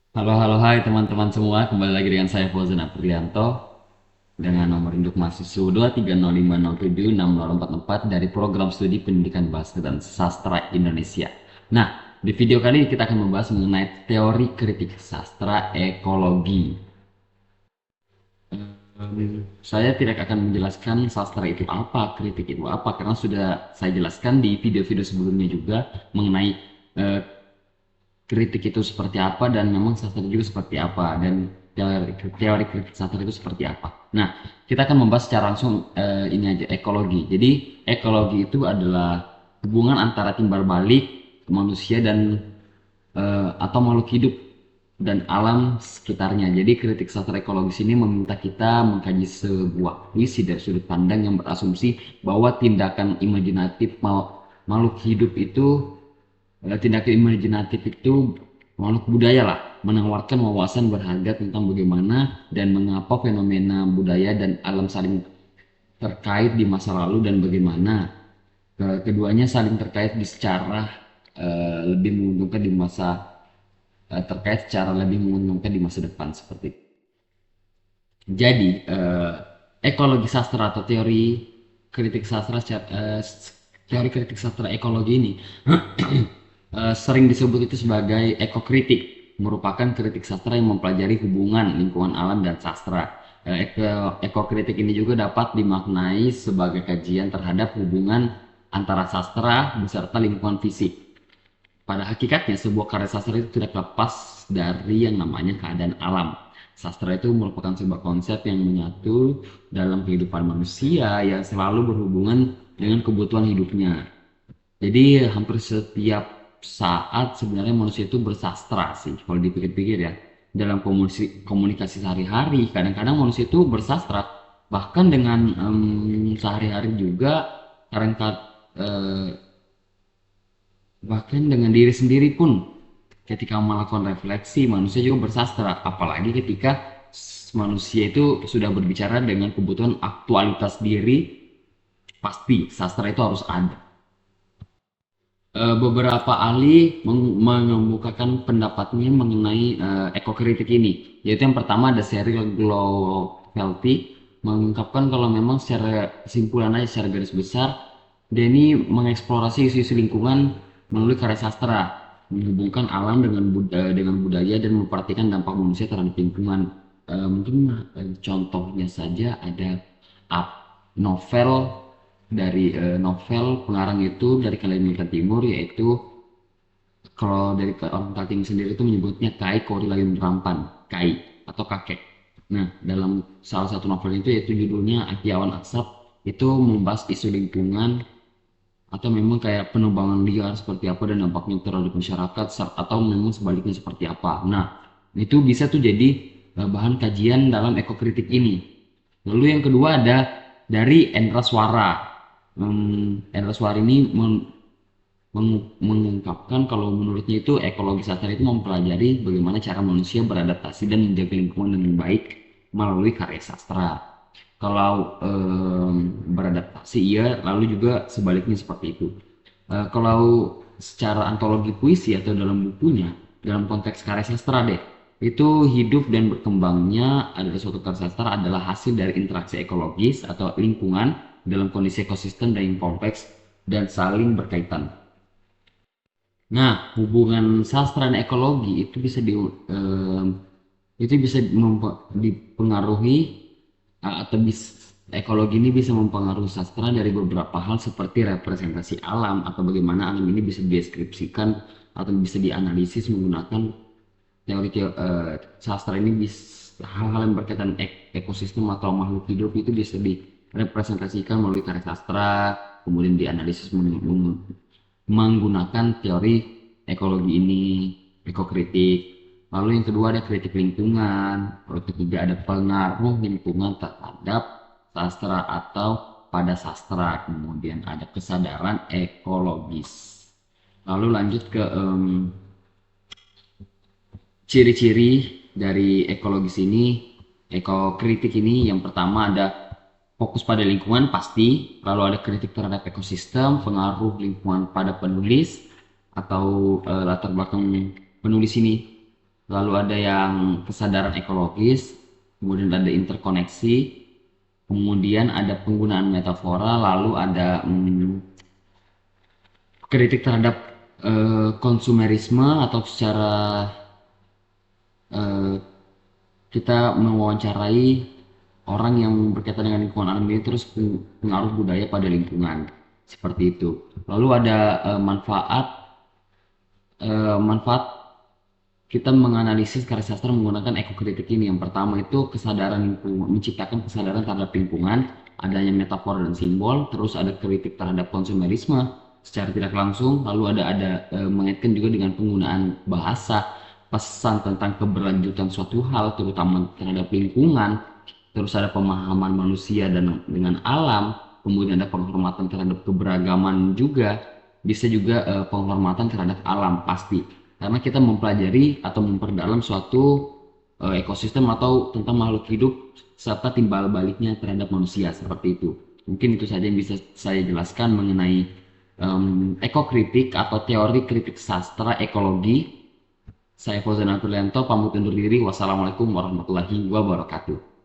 Halo, halo, hai teman-teman semua. Kembali lagi dengan saya Fauzan Aprianto dengan nomor induk mahasiswa 23050760044 dari program studi pendidikan bahasa dan sastra Indonesia. Nah, di video kali ini kita akan membahas mengenai teori kritik sastra ekologi. Saya tidak akan menjelaskan sastra itu apa, kritik itu apa, karena sudah saya jelaskan di video-video sebelumnya juga mengenai eh, kritik itu seperti apa dan memang sastra juga seperti apa dan teori kritik sastra itu seperti apa. Nah, kita akan membahas secara langsung ini aja ekologi. Jadi ekologi itu adalah hubungan antara timbal balik manusia dan atau makhluk hidup dan alam sekitarnya. Jadi kritik sastra ekologis ini meminta kita mengkaji sebuah puisi dari sudut pandang yang berasumsi bahwa tindakan imajinatif makhluk hidup itu tindakan imajinatif itu makhluk budaya lah menawarkan wawasan berharga tentang bagaimana dan mengapa fenomena budaya dan alam saling terkait di masa lalu dan bagaimana keduanya saling terkait di secara lebih menguntungkan di masa terkait secara lebih menguntungkan di masa depan seperti itu. Jadi ekologi sastra atau kritik sastra teori kritik sastra ekologi ini sering disebut itu sebagai ekokritik, merupakan kritik sastra yang mempelajari hubungan lingkungan alam dan sastra. Ekokritik ini juga dapat dimaknai sebagai kajian terhadap hubungan antara sastra beserta lingkungan fisik. Pada hakikatnya, sebuah karya sastra itu tidak lepas dari yang namanya keadaan alam. Sastra itu merupakan sebuah konsep yang menyatu dalam kehidupan manusia yang selalu berhubungan dengan kebutuhan hidupnya. Jadi hampir setiap saat sebenarnya manusia itu bersastra sih kalau dipikir-pikir ya. Dalam komunikasi sehari-hari, kadang-kadang manusia itu bersastra bahkan dengan sehari-hari juga kadang bahkan dengan diri sendiri pun ketika melakukan refleksi manusia juga bersastra apalagi ketika manusia itu sudah berbicara dengan kebutuhan aktualitas diri pasti sastra itu harus ada. Beberapa ahli mengemukakan pendapatnya mengenai ekokritik ini, yaitu yang pertama ada Cyril Glovelty mengungkapkan kalau memang secara kesimpulan aja secara garis besar dia ini mengeksplorasi isu-isu lingkungan melalui karya sastra, menghubungkan alam dengan budaya dan memperhatikan dampak manusia terhadap lingkungan. Mungkin contohnya saja ada novel dari novel pengarang itu dari Kalimantan Timur yaitu kalau dari orang Kaltim sendiri itu menyebutnya Kai Korilayun Rampan, Kai atau kakek. Nah, dalam salah satu novel itu yaitu judulnya Akiawan Asap itu membahas isu lingkungan atau memang kayak penebangan liar seperti apa dan dampaknya terhadap masyarakat atau memang sebaliknya seperti apa. Nah, itu bisa tuh jadi bahan kajian dalam ekokritik ini. Lalu yang kedua ada dari Endra Swara. Endra Swara ini mengungkapkan kalau menurutnya itu ekologi sastra itu mempelajari bagaimana cara manusia beradaptasi dan menjaga lingkungan dengan baik melalui karya sastra. Kalau beradaptasi iya, lalu juga sebaliknya seperti itu. Kalau secara antologi puisi atau dalam bukunya, dalam konteks karya sastra deh, itu hidup dan berkembangnya adalah suatu karya sastra adalah hasil dari interaksi ekologis atau lingkungan dalam kondisi ekosistem yang kompleks dan saling berkaitan. Nah, hubungan sastra dan ekologi itu bisa dipengaruhi atau ekologi ini bisa mempengaruhi sastra dari beberapa hal seperti representasi alam atau bagaimana alam ini bisa dideskripsikan atau bisa dianalisis menggunakan sastra ini bisa hal-hal yang berkaitan ekosistem atau makhluk hidup itu bisa direpresentasikan melalui karya sastra kemudian dianalisis menggunakan teori ekologi ini, ekokritik. Lalu yang kedua ada kritik lingkungan. Lalu ketiga ada pengaruh lingkungan terhadap sastra atau pada sastra. Kemudian ada kesadaran ekologis. Lalu lanjut ke ciri-ciri dari ekologis ini, ekokritik ini. Yang pertama ada fokus pada lingkungan pasti, lalu ada kritik terhadap ekosistem, pengaruh lingkungan pada penulis atau latar belakang penulis ini, lalu ada yang kesadaran ekologis, kemudian ada interkoneksi, kemudian ada penggunaan metafora, lalu ada kritik terhadap konsumerisme atau secara eh, kita mewawancarai orang yang berkaitan dengan lingkungan alam ini terus pengaruh budaya pada lingkungan seperti itu. Lalu ada manfaat kita menganalisis karya sastra menggunakan ekokritik ini. Yang pertama itu kesadaran lingkungan, menciptakan kesadaran terhadap lingkungan, adanya metafor dan simbol, terus ada kritik terhadap konsumerisme secara tidak langsung, lalu mengaitkan juga dengan penggunaan bahasa, pesan tentang keberlanjutan suatu hal terutama terhadap lingkungan, terus ada pemahaman manusia dan dengan alam, kemudian ada penghormatan terhadap keberagaman juga, bisa juga penghormatan terhadap alam pasti karena kita mempelajari atau memperdalam suatu ekosistem atau tentang makhluk hidup serta timbal baliknya terhadap manusia seperti itu. Mungkin itu saja yang bisa saya jelaskan mengenai ekokritik atau teori kritik sastra ekologi. Saya Fauzan Atulianto, pamit undur diri. Wassalamualaikum warahmatullahi wabarakatuh.